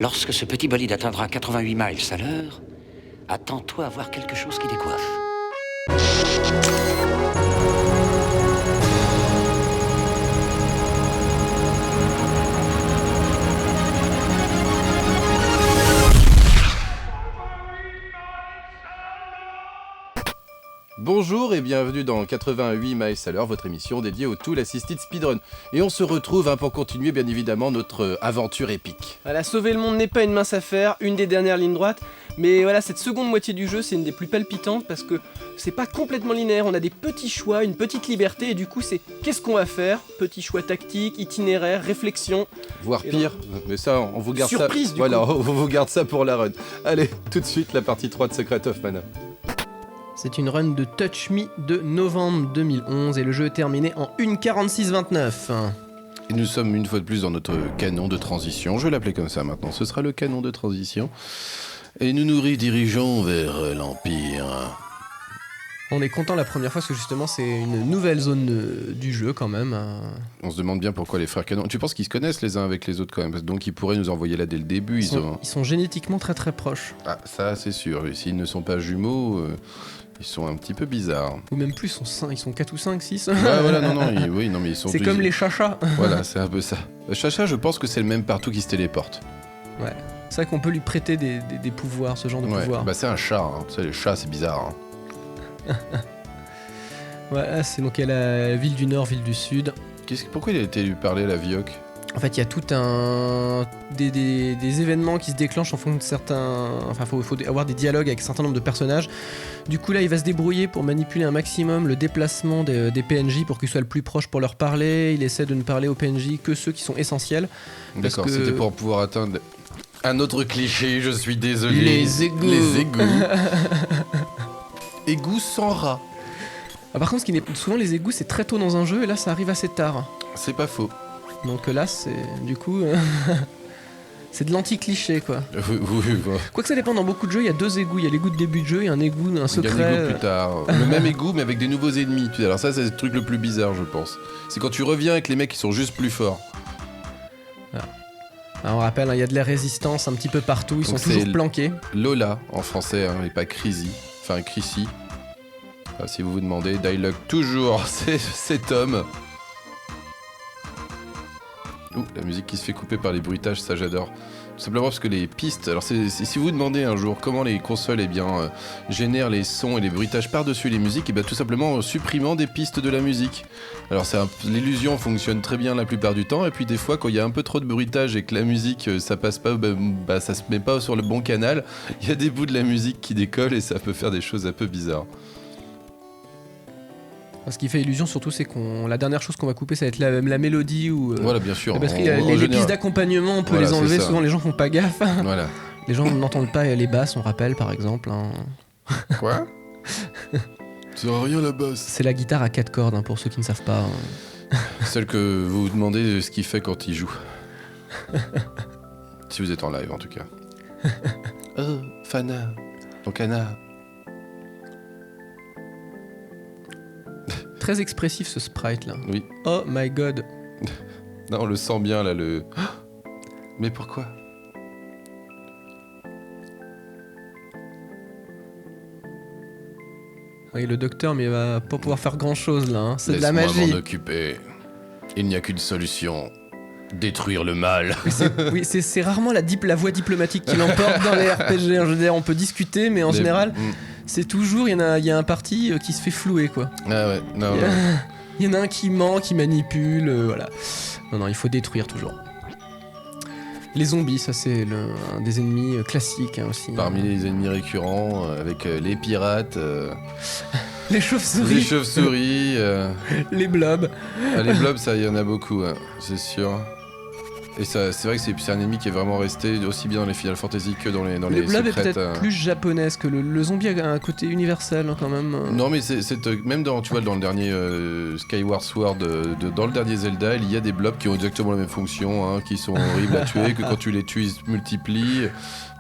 Lorsque ce petit bolide atteindra 88 miles à l'heure, attends-toi à voir quelque chose qui décoiffe. Bonjour et bienvenue dans 88 miles à l'heure, votre émission dédiée au Tool Assisted Speedrun. Et on se retrouve pour continuer bien évidemment notre aventure épique. Voilà, sauver le monde n'est pas une mince affaire, une des dernières lignes droites, mais voilà, cette seconde moitié du jeu, c'est une des plus palpitantes parce que c'est pas complètement linéaire, on a des petits choix, une petite liberté, et du coup c'est qu'est-ce qu'on va faire, petits choix tactiques, itinéraire, réflexion. Voire pire, mais ça on vous garde surprise, ça. Du voilà, coup. on vous garde ça pour la run. Allez, tout de suite la partie 3 de Secret of Mana. C'est une run de Touch Me de novembre 2011 et le jeu est terminé en 1:46:29. Et nous sommes une fois de plus dans notre canon de transition, je vais l'appeler comme ça maintenant, ce sera le canon de transition. Et nous nous redirigeons vers l'Empire. On est content la première fois parce que justement c'est une nouvelle zone du jeu quand même. On se demande bien pourquoi les frères canons. Tu penses qu'ils se connaissent les uns avec les autres quand même, donc ils pourraient nous envoyer là dès le début. Ils sont génétiquement très très proches. Ah, ça c'est sûr. Et s'ils ne sont pas jumeaux, ils sont un petit peu bizarres. Ou même plus, ils sont 4 ou 5, 6. Ouais, voilà, non, mais ils sont. C'est comme les chachas. Voilà, c'est un peu ça. Le chacha, je pense que c'est le même partout qui se téléporte. Ouais. C'est vrai qu'on peut lui prêter des pouvoirs, ce genre de pouvoirs. Bah c'est un chat. Hein. Tu sais, les chats, c'est bizarre. Hein. Voilà, c'est donc à la ville du Nord, ville du Sud. Pourquoi il a été lui parler à la Vioque ? En fait, il y a tout des événements qui se déclenchent en fonction de certains... Enfin, faut avoir des dialogues avec un certain nombre de personnages. Du coup, là, il va se débrouiller pour manipuler un maximum le déplacement des PNJ pour qu'ils soient le plus proches pour leur parler. Il essaie de ne parler aux PNJ que ceux qui sont essentiels. D'accord, c'était pour pouvoir atteindre... Un autre cliché, je suis désolé. Les égouts. Les égouts. Égouts sans rat. Ah, par contre, souvent les égouts, c'est très tôt dans un jeu et là, ça arrive assez tard. C'est pas faux. Donc là, c'est du coup... c'est de l'anti-cliché, quoi. Oui. Quoique ça dépend, dans beaucoup de jeux, il y a 2 égouts. Il y a l'égout de début de jeu et un égout, un secret. Il y a un égout plus tard. Le même égout, mais avec des nouveaux ennemis. Alors ça, c'est le truc le plus bizarre, je pense. C'est quand tu reviens avec les mecs qui sont juste plus forts. Voilà. Alors, on rappelle, il y a de la résistance un petit peu partout. Ils Donc sont toujours planqués. Lola, en français, et pas Crazy. Enfin, Chrissy. Si vous vous demandez, dialogue toujours, c'est cet homme. Ouh, la musique qui se fait couper par les bruitages, ça j'adore. Tout simplement parce que les pistes... Alors si vous vous demandez un jour comment les consoles génèrent les sons et les bruitages par-dessus les musiques, et bien tout simplement en supprimant des pistes de la musique. Alors l'illusion fonctionne très bien la plupart du temps, et puis des fois quand il y a un peu trop de bruitage et que la musique ça passe pas, ça se met pas sur le bon canal, il y a des bouts de la musique qui décollent et ça peut faire des choses un peu bizarres. Ce qui fait illusion surtout, c'est la dernière chose qu'on va couper, ça va être la mélodie ou voilà, bien sûr. la batterie. Les pistes d'accompagnement, on peut les enlever. Souvent, les gens font pas gaffe. Voilà. Les gens n'entendent pas les basses, on rappelle par exemple. Quoi ? C'est rien la basse. C'est la guitare à 4 cordes, pour ceux qui ne savent pas. Celle que vous vous demandez ce qu'il fait quand il joue. Si vous êtes en live en tout cas. Oh, Fana, ton canard. Très expressif ce sprite là. Oui. Oh my god. Non, on le sent bien là, le... Mais pourquoi ? Oui, le docteur, mais il va pas pouvoir faire grand chose là. C'est de la Laisse-moi magie. m'en occuper. Il n'y a qu'une solution. Détruire le mal. Oui, c'est rarement la voix diplomatique qui l'emporte dans les RPG. Je veux dire, on peut discuter, mais en général, c'est toujours, il y a un parti qui se fait flouer, quoi. Ah ouais, non. Il y en a un qui ment, qui manipule, voilà. Non, il faut détruire toujours. Les zombies, ça c'est un des ennemis classiques aussi. Parmi les ennemis récurrents, avec les pirates... Les chauves-souris. Les chauves-souris. Les blobs. Ah, les blobs, ça, il y en a beaucoup, c'est sûr. Et ça, c'est vrai que c'est un ennemi qui est vraiment resté aussi bien dans les Final Fantasy que dans les secrets. Le blob est peut-être plus japonaise que le zombie a un côté universel quand même. Non mais c'est même dans le dernier Skyward Sword, dans le dernier Zelda, il y a des blobs qui ont exactement la même fonction, qui sont horribles à tuer, que quand tu les tues ils se multiplient.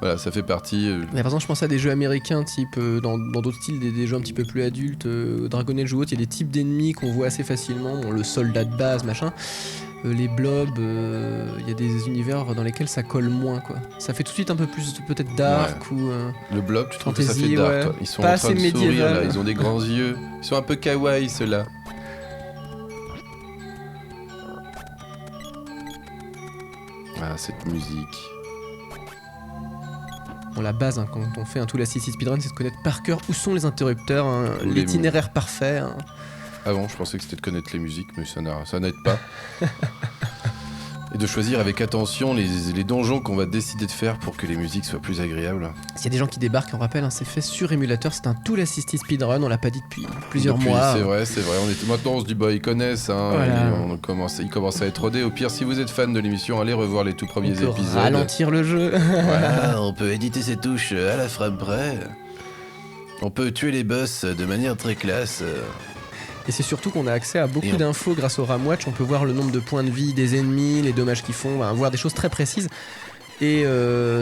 Voilà, ça fait partie. Mais par exemple, je pense à des jeux américains, type dans d'autres styles, des jeux un petit peu plus adultes, Dragon Age ou autre, il y a des types d'ennemis qu'on voit assez facilement, le soldat de base, machin. les blobs, il y a des univers dans lesquels ça colle moins, quoi. Ça fait tout de suite un peu plus peut-être dark ou... Le blob, tu trouves que ça fantasy, fait dark, ouais. toi. Ils sont Pas en train assez de sourire, médiéval. là. Ils ont des grands yeux. Ils sont un peu kawaii, ceux-là. Ah, cette musique. Bon, la base, hein, quand on fait un Tool Assisted Speedrun, c'est de connaître par cœur où sont les interrupteurs, hein, Ou les l'itinéraire parfait. Hein. Avant, je pensais que c'était de connaître les musiques, mais ça n'aide pas. Et de choisir avec attention les donjons qu'on va décider de faire pour que les musiques soient plus agréables. S'il y a des gens qui débarquent, on rappelle, hein, c'est fait sur émulateur, c'est un Tool Assisted Speedrun, on l'a pas dit depuis plusieurs mois. C'est vrai. Maintenant, on se dit, bah, ils connaissent, hein, Voilà. ils commencent à être rodés. Au pire, si vous êtes fan de l'émission, allez revoir les tout premiers On peut épisodes. ralentir le jeu. Voilà, on peut éditer ses touches à la frame près. On peut tuer les boss de manière très classe. Et c'est surtout qu'on a accès à beaucoup Et on- d'infos grâce au Ramwatch. On peut voir le nombre de points de vie des ennemis, les dommages qu'ils font, voir des choses très précises. Et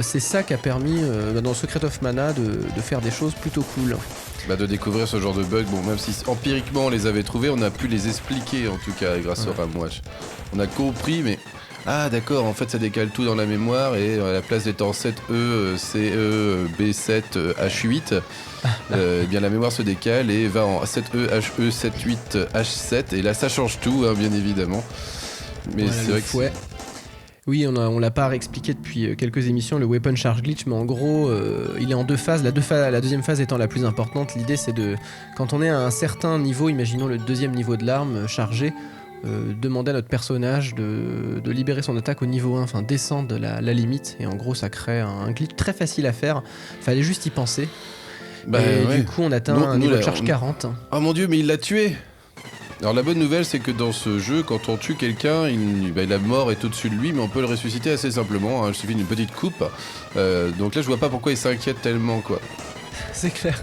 c'est ça qui a permis dans Secret of Mana de faire des choses plutôt cool. Bah, de découvrir ce genre de bugs, bon, même si empiriquement on les avait trouvés, on a pu les expliquer en tout cas grâce au Ramwatch. On a compris, mais ah d'accord, en fait ça décale tout dans la mémoire et à la place d'étant 7E, CE, B7, H8, eh bien la mémoire se décale et va en 7E, HE, 78, H7 et là ça change tout, hein, bien évidemment. Mais Voilà, c'est le vrai que fouet. Oui, on l'a pas réexpliqué depuis quelques émissions, le Weapon Charge Glitch, mais en gros, il est en deux phases. La deuxième phase étant la plus importante, l'idée c'est de, quand on est à un certain niveau, imaginons le deuxième niveau de l'arme chargée, demander à notre personnage de libérer son attaque au niveau 1, enfin descendre la limite, et en gros ça crée un glitch très facile à faire, fallait juste y penser. bah, et ouais. du coup on atteint Nous, un niveau là, de charge 40. Oh mon dieu, mais il l'a tué! Alors la bonne nouvelle, c'est que dans ce jeu, quand on tue quelqu'un, la mort est au-dessus de lui, mais on peut le ressusciter assez simplement, hein, il suffit d'une petite coupe. Donc là, je vois pas pourquoi il s'inquiète tellement, quoi. C'est clair.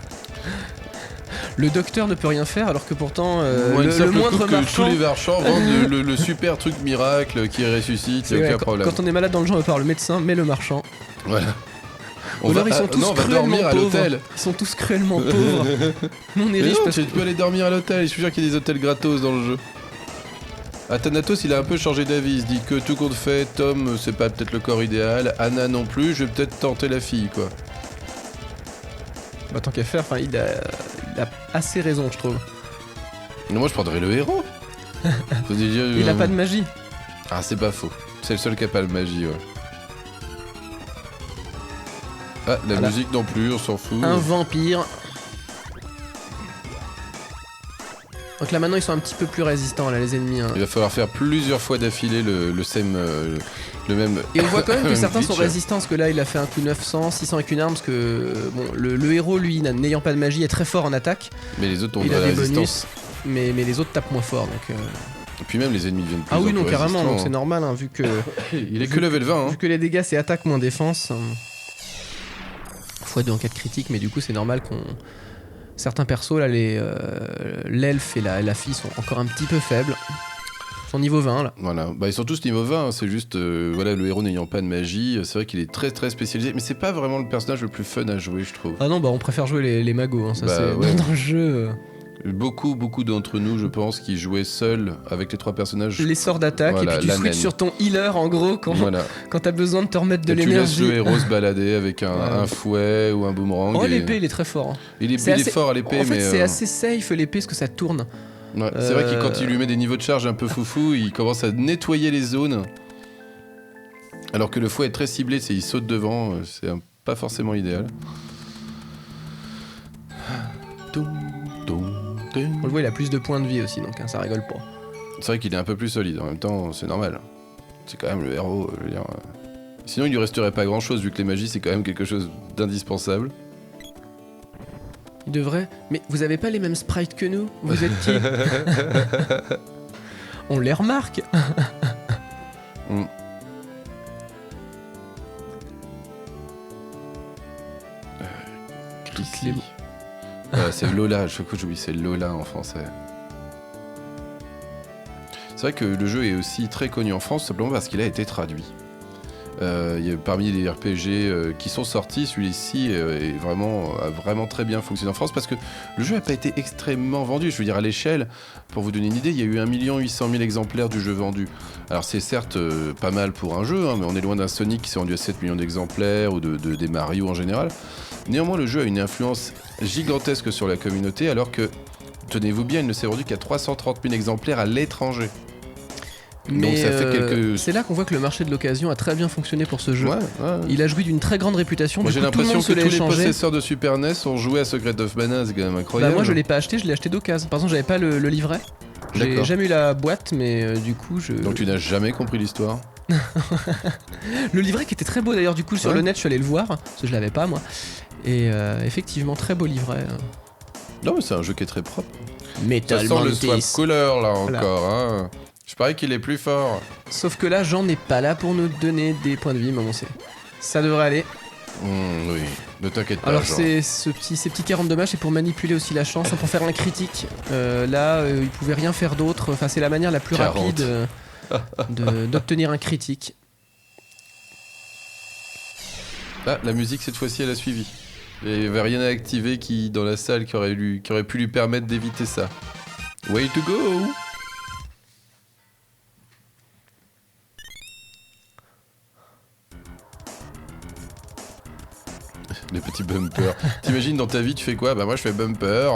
Le docteur ne peut rien faire alors que pourtant Moi, une le simple moindre coupe que marchand... tous les marchands vendent le super truc miracle qui ressuscite, C'est y a vrai, aucun problème. quand on est malade dans le jeu, on va voir le médecin, mais le marchand. Voilà. Ou alors ils sont tous non, on va cruellement dormir à pauvres. l'hôtel. Ils sont tous cruellement pauvres. Nous on est Mais riches non, parce tu peux aller dormir à l'hôtel, je suis sûr qu'il y a des hôtels gratos dans le jeu. Athanatos, il a un peu changé d'avis, il se dit que tout compte fait, Tom, c'est pas peut-être le corps idéal, Anna non plus, je vais peut-être tenter la fille, quoi. Bah, tant qu'à faire, il a assez raison, je trouve. Non, moi je prendrais le héros. Faut dire, Il a pas de magie. Ah, c'est pas faux. C'est le seul qui a pas de magie, ouais. Ah, la Voilà. musique non plus, on s'en fout. Un vampire. Donc là maintenant ils sont un petit peu plus résistants là les ennemis. Hein. Il va falloir faire plusieurs fois d'affilée le même. Et on voit quand même que même certains sont glitch. résistants parce que là il a fait un coup 900, 600 avec une arme parce que bon le héros lui n'ayant pas de magie est très fort en attaque. Mais les autres ont Il de a la des résistance. bonus. Mais les autres tapent moins fort donc. Et puis même les ennemis viennent plus Ah oui en non plus carrément donc résistants, c'est normal hein, vu que Il est que level 20, hein. vu que les dégâts c'est attaque moins défense. X2 en cas de critique mais du coup c'est normal qu'on certains persos là l'elfe et la fille sont encore un petit peu faibles. Ils sont niveau 20 là. Voilà, bah ils sont tous niveau 20, hein. C'est juste, voilà, le héros n'ayant pas de magie, c'est vrai qu'il est très très spécialisé, mais c'est pas vraiment le personnage le plus fun à jouer, je trouve. Ah non bah on préfère jouer les magos hein, ça Bah, c'est ouais. dans le jeu. Beaucoup d'entre nous, je pense, qui jouaient seuls avec les trois personnages. Les sorts d'attaque Voilà, et puis tu la switches naine. sur ton healer en gros quand, Voilà. quand t'as besoin de te remettre de Et tu laisses l'énergie. le héros se balader avec Ouais. un fouet ou un boomerang. Oh et- l'épée il est très fort. Hein. Il est, C'est il est assez- fort à l'épée, En fait mais. c'est assez safe l'épée parce que ça tourne. Ouais, c'est vrai que quand il Euh, lui met des niveaux de charge un peu foufou, il commence à nettoyer les zones. Alors que le fouet est très ciblé, il saute devant, c'est pas forcément idéal. Toum, toum, toum. On le voit il a plus de points de vie aussi donc hein, ça rigole pas. C'est vrai qu'il est un peu plus solide, en même temps c'est normal. C'est quand même le héros, je veux dire. Sinon il lui resterait pas grand chose vu que les magies c'est quand même quelque chose d'indispensable. Il devrait. Mais vous avez pas les mêmes sprites que nous. Vous êtes qui? On les remarque. Mm. Toutes les- C'est Lola, chaque fois j'oublie, c'est Lola en français. C'est vrai que le jeu est aussi très connu en France simplement parce qu'il a été traduit. Parmi les RPG qui sont sortis, celui-ci a vraiment très bien fonctionné en France parce que le jeu n'a pas été extrêmement vendu. Je veux dire, à l'échelle, pour vous donner une idée, il y a eu 1 800 000 exemplaires du jeu vendu. Alors c'est certes pas mal pour un jeu, hein, mais on est loin d'un Sonic qui s'est vendu à 7 millions d'exemplaires ou des Mario en général. Néanmoins, le jeu a une influence gigantesque sur la communauté alors que, tenez-vous bien, il ne s'est vendu qu'à 330 000 exemplaires à l'étranger. Mais donc ça fait quelques... c'est là qu'on voit que le marché de l'occasion a très bien fonctionné pour ce jeu. Ouais. Il a joui d'une très grande réputation. Moi, du j'ai coup, tout le l'impression monde se que l'a tous les échangé. possesseurs de Super NES ont joué à Secret of Mana, c'est quand même incroyable. Bah moi je l'ai pas acheté, je l'ai acheté d'occasion. Par exemple j'avais pas le livret. J'ai D'accord. jamais eu la boîte, mais du coup je... Donc tu n'as jamais compris l'histoire. Le livret qui était très beau d'ailleurs, du coup sur Ouais. le net je suis allé le voir, parce que je l'avais pas moi. Et effectivement très beau livret. Non mais c'est un jeu qui est très propre. Metal Ça sent le swap Mantis. couleur là Voilà. encore. Hein. Je parie qu'il est plus fort. Sauf que là Jean n'est pas là pour nous donner des points de vie, mais bon c'est... Ça devrait aller. Oui, ne t'inquiète pas. Alors Jean. ces petits 40 dommages c'est pour manipuler aussi la chance, pour faire un critique. Il pouvait rien faire d'autre, enfin c'est la manière la plus 40. rapide d'obtenir un critique. Ah, la musique cette fois-ci elle a suivi. Il n'y avait rien à activer dans la salle qui aurait pu lui permettre d'éviter ça. Way to go! Les petits bumpers. T'imagines dans ta vie tu fais quoi? Bah moi je fais bumper,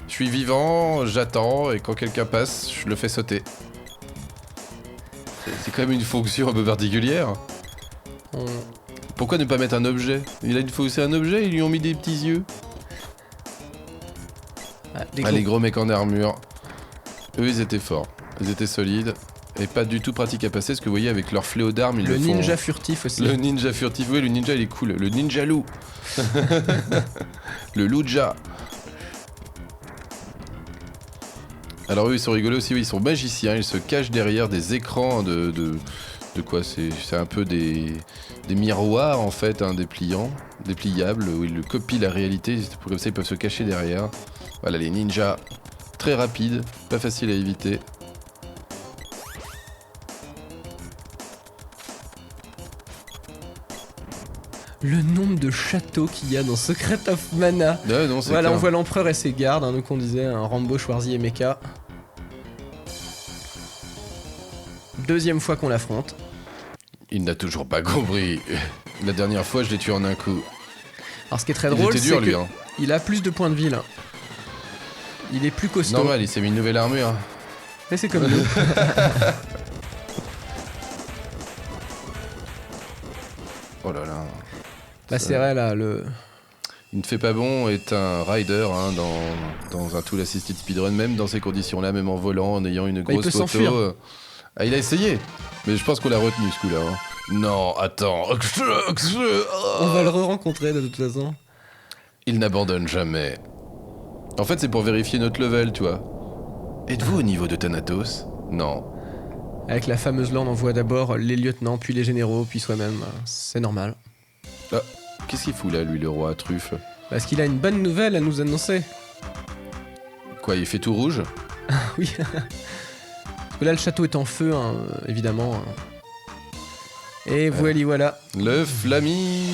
je suis vivant, j'attends et quand quelqu'un passe je le fais sauter. C'est quand même une fonction un peu particulière. Pourquoi ne pas mettre un objet? C'est un objet, ils lui ont mis des petits yeux. Les gros mecs en armure. Eux ils étaient forts, ils étaient solides et pas du tout pratiques à passer parce que vous voyez avec leur fléau d'armes ils Le le font. ninja furtif aussi. Le ninja furtif, oui le ninja il est cool. Le ninja loup. Le louja. Alors eux ils sont rigolés aussi, oui, ils sont magiciens, ils se cachent derrière des écrans de quoi c'est un peu des miroirs en fait, hein, dépliables, où ils copient la réalité, comme ça ils peuvent se cacher derrière. Voilà les ninjas, très rapides, pas facile à éviter. Le nombre de châteaux qu'il y a dans Secret of Mana. Ouais, non, c'est Voilà, clair. on voit l'empereur et ses gardes, hein, donc on disait un Rambo, Schwarzy et Mecha. Deuxième fois qu'on l'affronte. Il n'a toujours pas compris. La dernière fois je l'ai tué en un coup. Alors ce qui est très Il drôle, était c'est dur lui, que hein. il a plus de points de vie là. Il est plus costaud. Normal, il s'est mis une nouvelle armure. Mais c'est comme nous. Oh là là. Bah c'est vrai là, Il ne fait pas bon est un rider hein, dans un tool assisted speedrun, même dans ces conditions-là, même en volant, en ayant une Bah, il grosse peut photo. s'enfuir. Ah, il a essayé, mais je pense qu'on l'a retenu ce coup-là. Hein. Non, attends. on va le re-rencontrer de toute façon. Il n'abandonne jamais. En fait, c'est pour vérifier notre level, tu vois. Êtes-vous au niveau de Thanatos? Non. Avec la fameuse lore, on voit d'abord les lieutenants, puis les généraux, puis soi-même. C'est normal. Ah, qu'est-ce qu'il fout là, lui, le roi truffe? Parce qu'il a une bonne nouvelle à nous annoncer. Quoi, il fait tout rouge? Oui. Parce que là, le château est en feu, hein, évidemment. Et voilà. Le Flammy.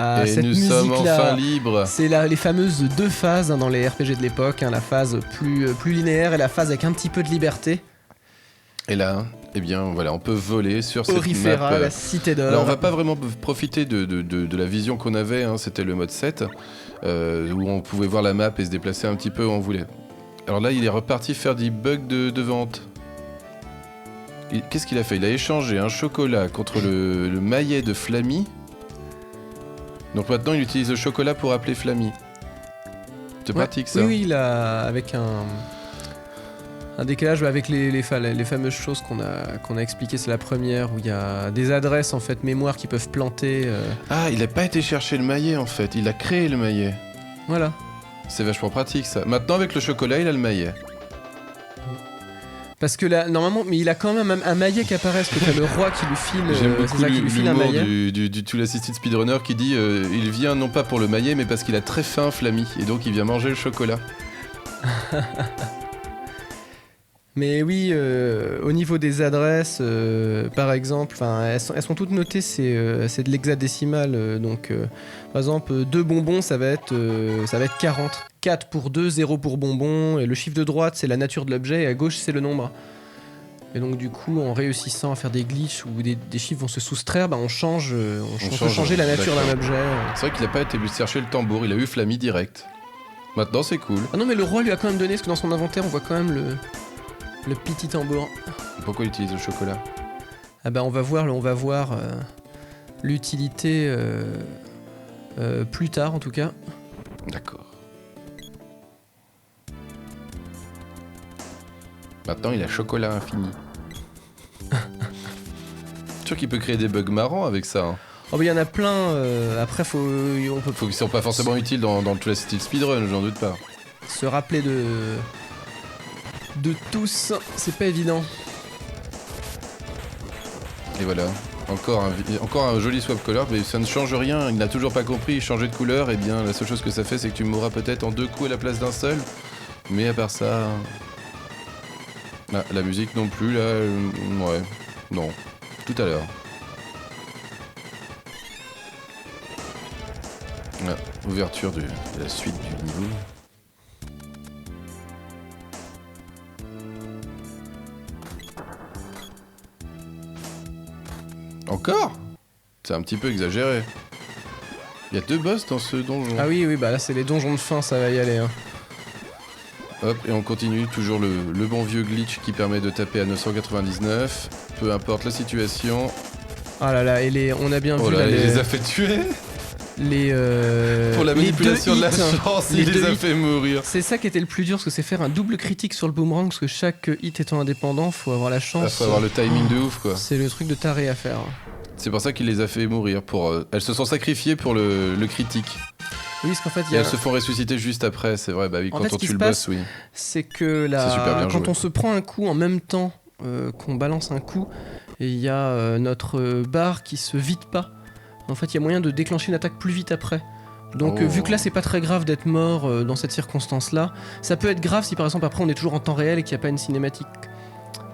Ah, Et cette nous sommes musique-là, enfin libres. c'est les fameuses deux phases hein, dans les RPG de l'époque, hein, la phase plus linéaire et la phase avec un petit peu de liberté. Et là, eh bien, voilà, on peut voler sur cette Orifera, map. la cité d'or. Alors on va pas vraiment profiter de la vision qu'on avait, hein, c'était le mode 7, où on pouvait voir la map et se déplacer un petit peu où on voulait. Alors là il est reparti faire des bugs de vente. Qu'est-ce qu'il a fait? Il a échangé un chocolat contre le maillet de Flammy. Donc maintenant il utilise le chocolat pour appeler Flammy. C'est Ouais. pratique ça. Oui, il a avec un décalage avec les fameuses choses qu'on a expliquées. C'est la première où il y a des adresses en fait mémoire qui peuvent planter. Ah, il a pas été chercher le maillet en fait, il a créé le maillet. Voilà. C'est vachement pratique ça. Maintenant avec le chocolat il a le maillet. Parce que là, normalement, mais il a quand même un maillet qui apparaît, parce que t'as le roi qui lui file, J'aime c'est beaucoup ça, qui lui file un l'humour maillet. du Tool Assisted Speedrunner qui dit il vient non pas pour le maillet mais parce qu'il a très faim Flammy et donc il vient manger le chocolat. Mais oui, au niveau des adresses, par exemple, elles sont toutes notées, c'est de l'hexadécimal. Donc, par exemple, 2 bonbons, ça va être 40. 4 pour 2, 0 pour bonbon. Et le chiffre de droite, c'est la nature de l'objet. Et à gauche, c'est le nombre. Et donc, du coup, en réussissant à faire des glitches où des chiffres vont se soustraire, on peut changer la nature d'un objet. C'est vrai qu'il n'a pas été chercher le tambour, il a eu Flammy direct. Maintenant, c'est cool. Ah non, mais le roi lui a quand même donné, parce que dans son inventaire, on voit quand même le petit tambour. Pourquoi il utilise le chocolat ? Ah on va voir l'utilité plus tard en tout cas. D'accord. Maintenant il a chocolat infini. C'est sûr qu'il peut créer des bugs marrants avec ça. Hein. Oh il y en a plein, après faut qu'ils sont pas forcément utiles dans tout le style speedrun, j'en doute pas. Se rappeler de tous, c'est pas évident. Et voilà, encore un joli swap color, mais ça ne change rien, il n'a toujours pas compris, changer de couleur, et bien la seule chose que ça fait c'est que tu mourras peut-être en 2 coups à la place d'un seul, mais à part ça... la musique non plus, là... ouais, non, tout à l'heure. Ouverture de la suite du niveau. Encore ? C'est un petit peu exagéré. Il y a 2 boss dans ce donjon. Ah oui, là c'est les donjons de fin, ça va y aller. Hein. Hop, et on continue, toujours le bon vieux glitch qui permet de taper à 999, peu importe la situation. Ah là là, et on a bien vu là, il les a fait tuer. Pour la manipulation de la chance, il les a fait mourir. C'est ça qui était le plus dur, parce que c'est faire un double critique sur le boomerang, parce que chaque hit étant indépendant, faut avoir la chance. Faut avoir le timing de ouf, quoi. C'est le truc de taré à faire. C'est pour ça qu'il les a fait mourir. Elles se sont sacrifiées pour le critique. Oui, parce qu'en fait, elles se font ressusciter juste après, c'est vrai. Bah oui, quand on tue le boss, oui. C'est que quand on se prend un coup en même temps qu'on balance un coup, il y a notre barre qui se vide pas. En fait, il y a moyen de déclencher une attaque plus vite après. Donc, vu que là, c'est pas très grave d'être mort dans cette circonstance-là, ça peut être grave si par exemple après on est toujours en temps réel et qu'il n'y a pas une cinématique.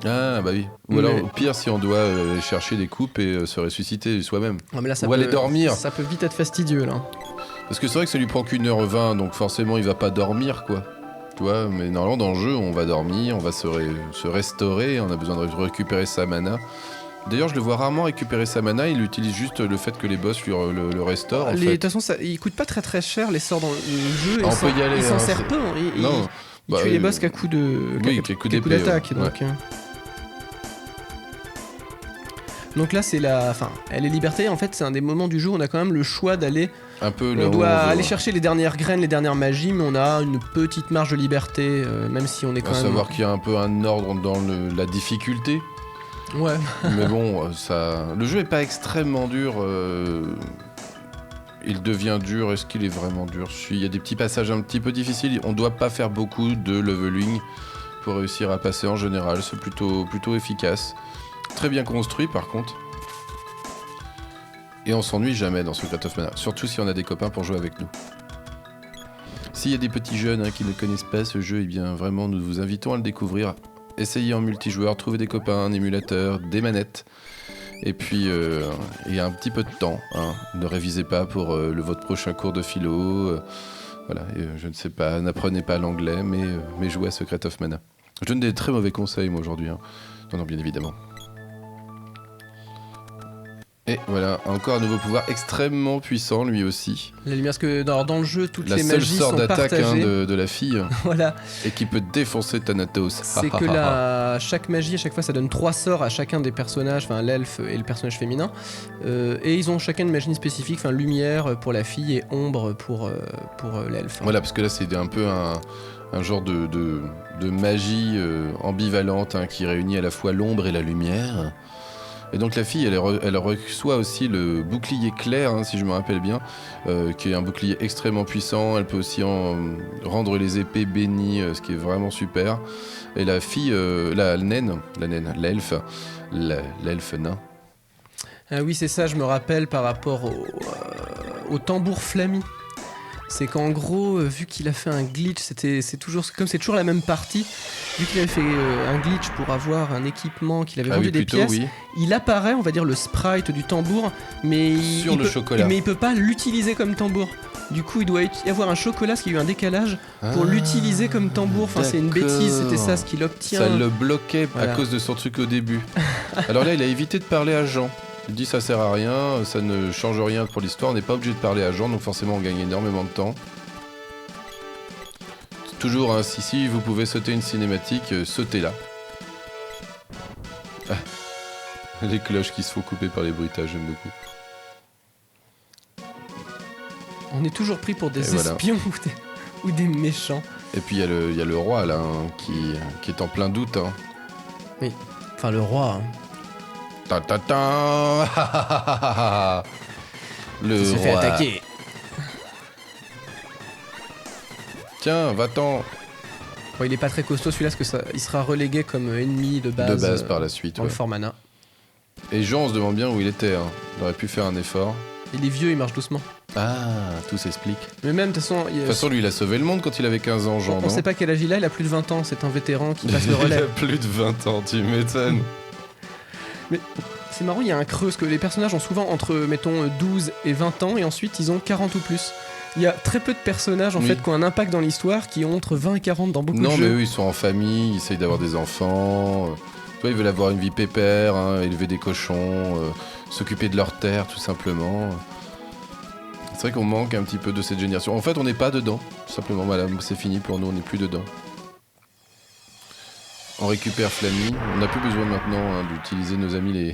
Ah bah oui. Ou alors au pire si on doit aller chercher des coupes et se ressusciter soi-même. Non, mais là, ou aller dormir. Ça peut vite être fastidieux là. Parce que c'est vrai que ça lui prend qu'1h20, donc forcément il va pas dormir quoi. Tu vois, mais normalement dans le jeu on va dormir, on va se restaurer, on a besoin de récupérer sa mana. D'ailleurs je le vois rarement récupérer sa mana, il utilise juste le fait que les boss lui le restaurent. De toute façon il coûte pas très cher les sorts dans le jeu, on peut y aller, il s'en sert peu, il tue les boss qu'à coup d'attaque. Donc là c'est elle est liberté, en fait c'est un des moments du jeu où on a quand même le choix d'aller un peu on doit aller chercher les dernières graines, les dernières magies, mais on a une petite marge de liberté, même si on est quand même... savoir qu'il y a un peu un ordre dans la difficulté. Ouais. Mais bon, le jeu est pas extrêmement dur. Il devient dur. Est-ce qu'il est vraiment dur ? Il y a des petits passages un petit peu difficiles. On doit pas faire beaucoup de leveling pour réussir à passer en général. C'est plutôt efficace. Très bien construit par contre. Et on s'ennuie jamais dans Secret of Mana. Surtout si on a des copains pour jouer avec nous. S'il y a des petits jeunes qui ne connaissent pas ce jeu, eh bien vraiment nous vous invitons à le découvrir. Essayez en multijoueur, trouvez des copains, un émulateur, des manettes. Et puis, il y a un petit peu de temps. Ne révisez pas pour votre prochain cours de philo. Je ne sais pas, n'apprenez pas l'anglais, mais jouez à Secret of Mana. Je donne des très mauvais conseils, moi, aujourd'hui. Non, bien évidemment. Et voilà, encore un nouveau pouvoir extrêmement puissant, lui aussi. La lumière, parce que dans le jeu, toutes les magies sont partagées. La seule sorte d'attaque de la fille. Voilà. Et qui peut défoncer Thanatos. C'est que chaque magie, à chaque fois, ça donne 3 sorts à chacun des personnages, l'elfe et le personnage féminin. Et ils ont chacun une magie spécifique, lumière pour la fille et ombre pour l'elfe. Voilà, parce que là, c'est un peu un genre de magie ambivalente qui réunit à la fois l'ombre et la lumière. Et donc la fille, elle reçoit aussi le bouclier clair, si je me rappelle bien, qui est un bouclier extrêmement puissant. Elle peut aussi rendre les épées bénies, ce qui est vraiment super. Et la fille, l'elfe nain. Ah oui, c'est ça, je me rappelle par rapport au tambour Flammy. c'est qu'en gros, vu qu'il a fait un glitch, c'est toujours la même partie, vu qu'il avait fait un glitch pour avoir un équipement, qu'il avait vendu des pièces, il apparaît, on va dire, le sprite du tambour, mais il peut pas l'utiliser comme tambour. Du coup, il doit y avoir un chocolat, parce qu'il y a eu un décalage, pour l'utiliser comme tambour. Enfin, c'est une bêtise, c'était ça ce qu'il obtient. Ça le bloquait à cause de son truc au début. Alors là, il a évité de parler à Jean. Il dit ça sert à rien, ça ne change rien pour l'histoire, on n'est pas obligé de parler à Jean, donc forcément on gagne énormément de temps. Toujours, hein, si vous pouvez sauter une cinématique, sautez-la. Ah. Les cloches qui se font couper par les bruitages, j'aime beaucoup. On est toujours pris pour des espions ou des méchants. Et puis il y a le roi là, hein, qui est en plein doute. Hein. Oui, enfin le roi. Hein. Le il se fait attaquer. Tiens, va-t'en. Bon, il est pas très costaud celui-là parce que il sera relégué comme ennemi de base par la suite. Dans le fort mana. Et Jean, on se demande bien où il était. Hein. Il aurait pu faire un effort. Il est vieux, il marche doucement. Ah, tout s'explique. Mais même, de toute façon, lui, il a sauvé le monde quand il avait 15 ans, Jean. On sait pas quel âge il a plus de 20 ans. C'est un vétéran qui passe le relais. Il a plus de 20 ans, tu m'étonnes. Mais c'est marrant, il y a un creux, parce que les personnages ont souvent entre, mettons, 12 et 20 ans, et ensuite ils ont 40 ou plus. Il y a très peu de personnages en fait qui ont un impact dans l'histoire, qui ont entre 20 et 40 dans beaucoup de jeux. Non, mais eux, ils sont en famille, ils essayent d'avoir des enfants. Toi, ils veulent avoir une vie pépère, hein, élever des cochons, s'occuper de leur terre, tout simplement. C'est vrai qu'on manque un petit peu de cette génération. En fait, on n'est pas dedans, tout simplement, madame. C'est fini pour nous, on n'est plus dedans. On récupère Flammy. On n'a plus besoin maintenant d'utiliser nos amis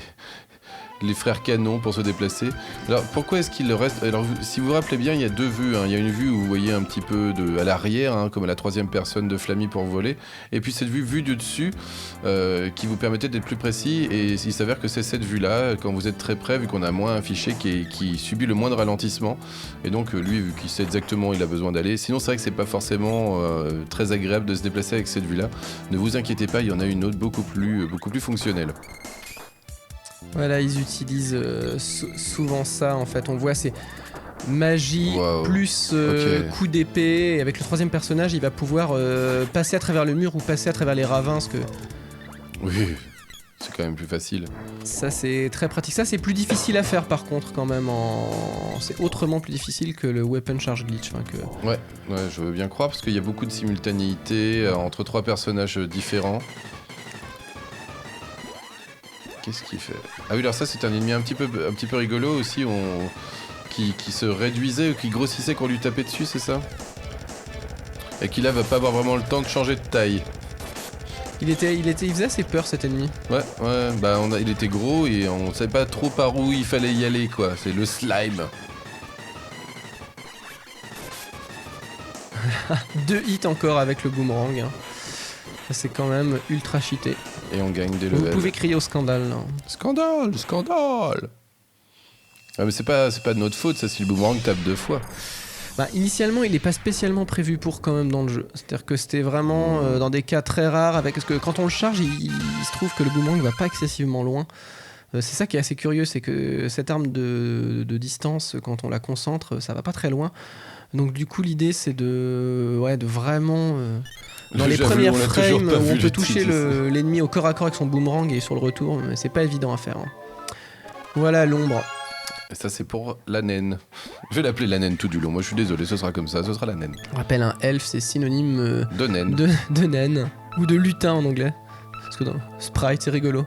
les frères canons pour se déplacer. Alors pourquoi est-ce qu'il reste... Alors si vous vous rappelez bien, il y a deux vues. Hein. Il y a une vue où vous voyez un petit peu à l'arrière, hein, comme à la troisième personne de Flammy pour voler. Et puis cette vue du dessus qui vous permettait d'être plus précis. Et il s'avère que c'est cette vue-là, quand vous êtes très près, vu qu'on a moins un fichier qui subit le moins de ralentissement. Et donc lui, vu qu'il sait exactement où il a besoin d'aller. Sinon c'est vrai que c'est pas forcément très agréable de se déplacer avec cette vue-là. Ne vous inquiétez pas, il y en a une autre beaucoup plus fonctionnelle. Voilà, ils utilisent souvent ça en fait. On voit c'est magie plus coup d'épée. Et avec le troisième personnage, il va pouvoir passer à travers le mur ou passer à travers les ravins. Parce que... Oui, c'est quand même plus facile. Ça, c'est très pratique. Ça, c'est plus difficile à faire par contre, quand même. C'est autrement plus difficile que le weapon charge glitch. Enfin, que... Ouais, je veux bien croire parce qu'il y a beaucoup de simultanéité entre trois personnages différents. Qu'est-ce qu'il fait ? Ah oui, alors ça c'est un ennemi un petit peu rigolo aussi, qui se réduisait ou qui grossissait quand on lui tapait dessus, c'est ça ? Et qui là va pas avoir vraiment le temps de changer de taille. Il faisait assez peur cet ennemi. Ouais, il était gros et on savait pas trop par où il fallait y aller quoi, c'est le slime. 2 hits encore avec le boomerang. Hein. C'est quand même ultra cheaté. Et on gagne des levels. Vous pouvez crier au scandale. Là. Scandale. Ah mais c'est pas de notre faute ça si le boomerang tape 2 fois. Initialement il est pas spécialement prévu pour quand même dans le jeu. C'est-à-dire que c'était vraiment dans des cas très rares parce que quand on le charge il se trouve que le boomerang va pas excessivement loin. C'est ça qui est assez curieux, c'est que cette arme de distance quand on la concentre ça va pas très loin. Donc du coup l'idée c'est de vraiment... Dans les premières frames où on peut toucher l'ennemi au corps à corps avec son boomerang et sur le retour, mais c'est pas évident à faire. Hein. Voilà l'ombre. Et ça c'est pour la naine. Je vais l'appeler la naine tout du long, moi je suis désolé, ce sera comme ça, ce sera la naine. On rappelle un elfe, c'est synonyme de naine. De naine, ou de lutin en anglais. Parce que dans Sprite c'est rigolo.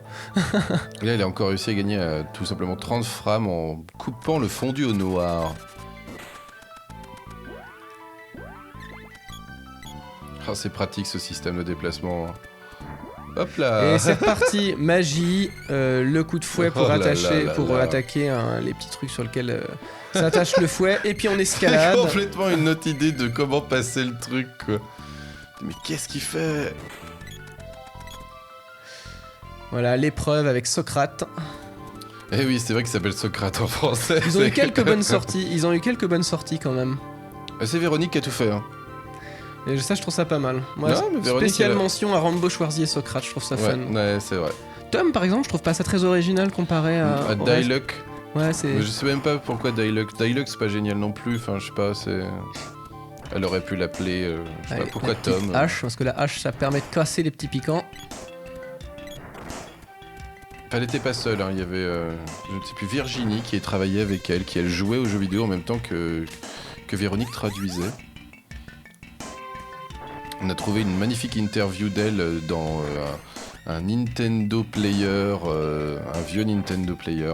Et là il a encore réussi à gagner tout simplement 30 frames en coupant le fondu au noir. Oh, c'est pratique ce système de déplacement. Hop là. Et c'est reparti, magie, le coup de fouet pour attaquer les petits trucs sur lesquels s'attache le fouet, et puis on escalade. C'est complètement une autre idée de comment passer le truc quoi. Mais qu'est-ce qu'il fait ? Voilà, l'épreuve avec Socrate. Eh oui, c'est vrai qu'il s'appelle Socrate en français. Ils ont eu quelques bonnes sorties quand même. C'est Véronique qui a tout fait hein. Et ça, je trouve ça pas mal. Moi, spéciale mention à Rambo, Schwarzy et Socrate, je trouve ça fun. Ouais, c'est vrai. Tom, par exemple, je trouve pas ça très original comparé à Diluc. Ouais, c'est... Mais je sais même pas pourquoi Diluc. Diluc, c'est pas génial non plus, enfin, je sais pas, c'est... Elle aurait pu l'appeler, je sais Allez, pas pourquoi la petite Tom. hache, parce que la hache, ça permet de casser les petits piquants. Elle n'était pas seule, hein. Il y avait, je ne sais plus, Virginie qui travaillait avec elle, qui elle jouait aux jeux vidéo en même temps que Véronique traduisait. On a trouvé une magnifique interview d'elle dans un Nintendo Player, un vieux Nintendo Player.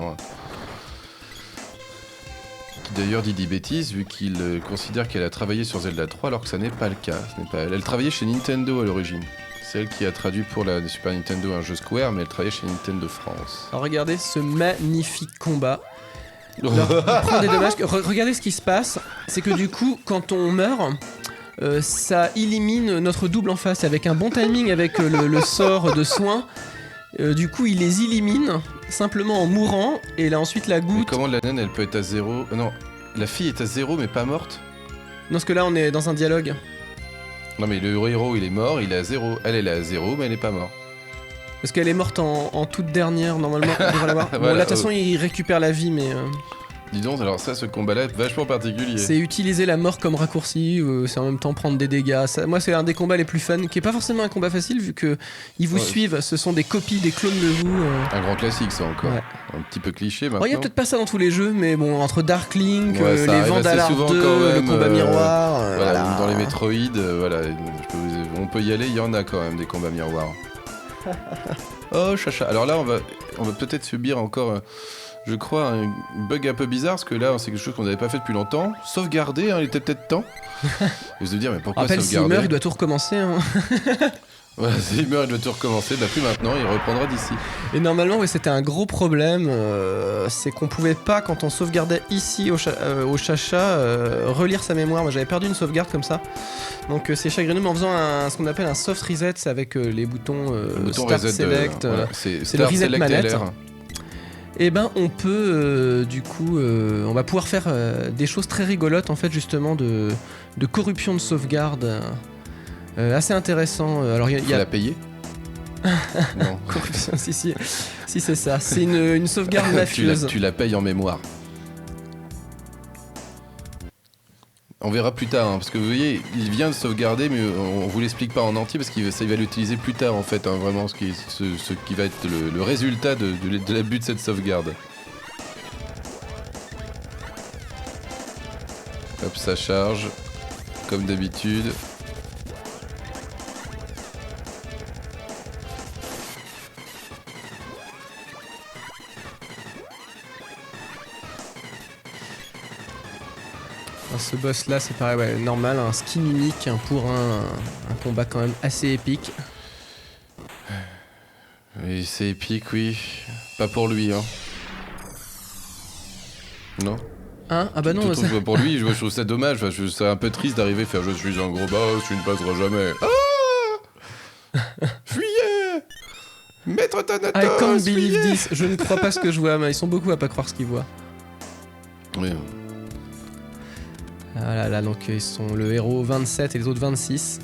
Qui d'ailleurs dit des bêtises vu qu'il considère qu'elle a travaillé sur Zelda 3 alors que ça n'est pas le cas. Ce n'est pas elle. Elle travaillait chez Nintendo à l'origine. C'est elle qui a traduit pour la Super Nintendo un jeu Square, mais elle travaillait chez Nintendo France. Alors regardez ce magnifique combat. Alors, il prend des dommages. Regardez ce qui se passe. C'est que du coup, quand on meurt, ça élimine notre double en face. Avec un bon timing avec le sort de soin. Du coup, il les élimine simplement en mourant. Et là, ensuite, la Mais goutte. comment la naine elle peut être à 0 ? Non, la fille est à 0 mais pas morte ? Non, parce que là, on est dans un dialogue. Non mais le héros il est mort, il est à 0. Elle est à 0 mais elle n'est pas morte. Parce qu'elle est morte en toute dernière, normalement. On devrait l'avoir. Bon, Voilà, là, de toute façon, il récupère la vie, mais. Dis donc, alors ça, ce combat-là est vachement particulier. C'est utiliser la mort comme raccourci, c'est en même temps prendre des dégâts. Moi, c'est un des combats les plus fun, qui est pas forcément un combat facile, vu que ils vous Ouais. suivent, ce sont des copies, des clones de vous. Un grand classique ça encore. Ouais. Un petit peu cliché Alors, maintenant. il y a peut-être pas ça dans tous les jeux, mais bon, entre Dark Link, Ouais, ça les arrive assez Vandalar 2, souvent quand le même, combat miroir, Voilà, voilà. ou dans les Metroid, voilà, on peut y aller, il y en a quand même des combats miroirs. Oh chacha. Alors là, on va peut-être subir encore, je crois, un bug un peu bizarre, parce que là, c'est quelque chose qu'on n'avait pas fait depuis longtemps. Sauvegarder, hein, il était peut-être temps. Et vous allez dire, mais pourquoi Rappelle, s'il sauvegarder meurt, il doit tout recommencer. Hein. Voilà, s'il meurt, il doit tout recommencer. Bah plus maintenant, il reprendra d'ici. Et normalement, ouais, c'était un gros problème, c'est qu'on pouvait pas, quand on sauvegardait ici au chacha, relire sa mémoire. Moi, j'avais perdu une sauvegarde comme ça. Donc c'est chagrineux, mais en faisant ce qu'on appelle un soft reset, c'est avec les boutons, Le bouton Start reset, Select. voilà, c'est le Start reset Select manette. LR. Et ben on peut du coup on va pouvoir faire des choses très rigolotes en fait justement de corruption de sauvegarde assez intéressant. Alors il Faut y a la payer. Non. corruption si c'est ça, c'est une sauvegarde mafieuse. tu la payes en mémoire. On verra plus tard, hein, parce que vous voyez, il vient de sauvegarder, mais on vous l'explique pas en entier, parce qu'il va l'utiliser plus tard, en fait, hein, vraiment, ce qui va être le résultat de l'abus de cette sauvegarde. Hop, ça charge, comme d'habitude. Ce boss là c'est pareil, ouais, normal, un skin unique hein, pour un combat quand même assez épique. Et c'est épique, oui. Pas pour lui, hein. Non. Hein ah bah non, Je ça- trouve pas pour lui, je trouve ça dommage. Enfin, c'est un peu triste d'arriver à faire je suis un gros boss, tu ne passeras jamais. Ah Fuyez Maître Thanatos, I can't believe fuyez this. Je ne crois pas ce que je vois, mais ils sont beaucoup à pas croire ce qu'ils voient. Oui. Ah là là, donc ils sont le héros 27 et les autres 26.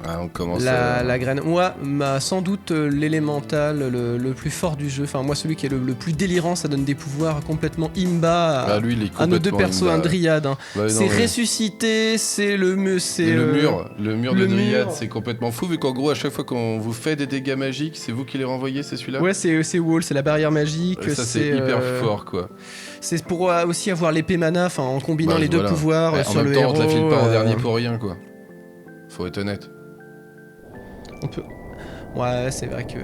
Ah, on commence La graine. Moi, sans doute l'élémental le plus fort du jeu. Enfin, moi, celui qui est le plus délirant, ça donne des pouvoirs complètement imba Ah, lui, il est à nos deux complètement persos, imba. un dryade. Hein. Ouais, non, C'est mais- ressuscité, c'est le mur. Et le mur de le Dryad, mur. c'est complètement fou, vu qu'en gros, à chaque fois qu'on vous fait des dégâts magiques, c'est vous qui les renvoyez, c'est celui-là. Ouais, c'est Wall, c'est la barrière magique. Ça, c'est hyper fort, quoi. C'est pour aussi avoir l'épée mana, enfin, en combinant Bah, les deux voilà. pouvoirs Ouais, sur en même le temps, héros. on te la file pas en dernier pour rien, quoi. Faut être honnête. On peut. Ouais, c'est vrai que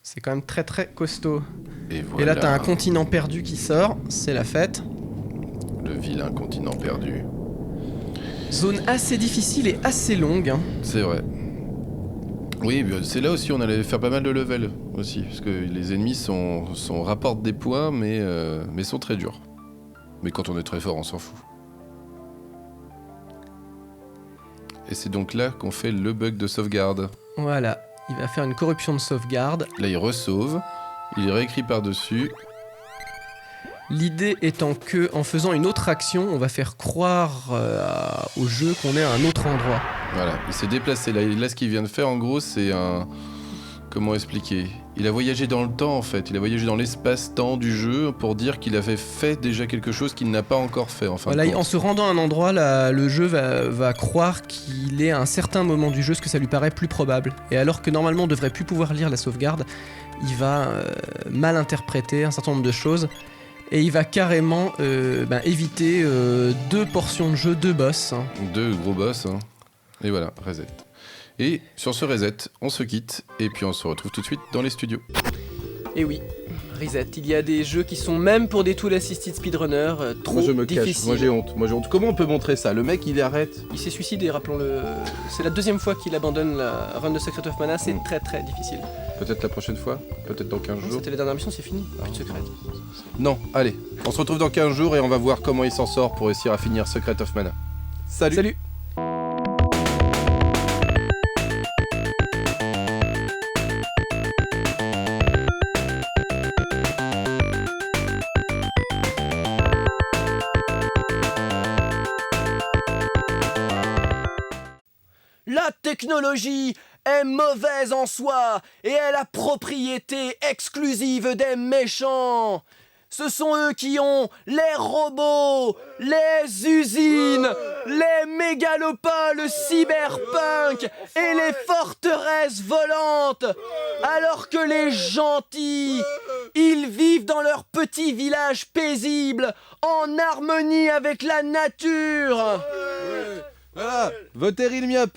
c'est quand même très très costaud. Et voilà. Et là, t'as un continent perdu qui sort, c'est la fête. Le vilain continent perdu. Zone assez difficile et assez longue. Hein. C'est vrai. Oui, c'est là aussi on allait faire pas mal de level aussi, parce que les ennemis rapportent des points, mais sont très durs. Mais quand on est très fort, on s'en fout. Et c'est donc là qu'on fait le bug de sauvegarde. Voilà, il va faire une corruption de sauvegarde. Là, il resauve, il réécrit par-dessus. L'idée étant que, en faisant une autre action, on va faire croire au jeu qu'on est à un autre endroit. Voilà, il s'est déplacé. Là, ce qu'il vient de faire, en gros, c'est un... Comment expliquer ? Il a voyagé dans le temps en fait, il a voyagé dans l'espace-temps du jeu pour dire qu'il avait fait déjà quelque chose qu'il n'a pas encore fait. En fin de Voilà, compte. en se rendant à un endroit, le jeu va croire qu'il est à un certain moment du jeu, ce que ça lui paraît plus probable. Et alors que normalement on devrait plus pouvoir lire la sauvegarde, il va mal interpréter un certain nombre de choses. Et il va carrément éviter 2 portions de jeu, 2 boss. 2 gros boss, hein. Et voilà, reset. Et sur ce reset, on se quitte et puis on se retrouve tout de suite dans les studios. Et oui, Reset, il y a des jeux qui sont même pour des tool assisted speedrunners trop Moi je me cache, difficiles. moi j'ai honte. Comment on peut montrer ça? Le mec il arrête. Il s'est suicidé, rappelons-le. C'est la 2e fois qu'il abandonne la run de Secret of Mana, c'est très très difficile. Peut-être la prochaine fois, peut-être dans 15 jours. C'était la dernière mission, c'est fini, plus de secret. Non, allez, on se retrouve dans 15 jours et on va voir comment il s'en sort pour réussir à finir Secret of Mana. Salut. Salut. La technologie est mauvaise en soi et est la propriété exclusive des méchants. Ce sont eux qui ont les robots, les usines, les mégalopoles cyberpunk et les forteresses volantes. Alors que les gentils, ils vivent dans leur petit village paisible, en harmonie avec la nature. Voilà, votez Rilmiop.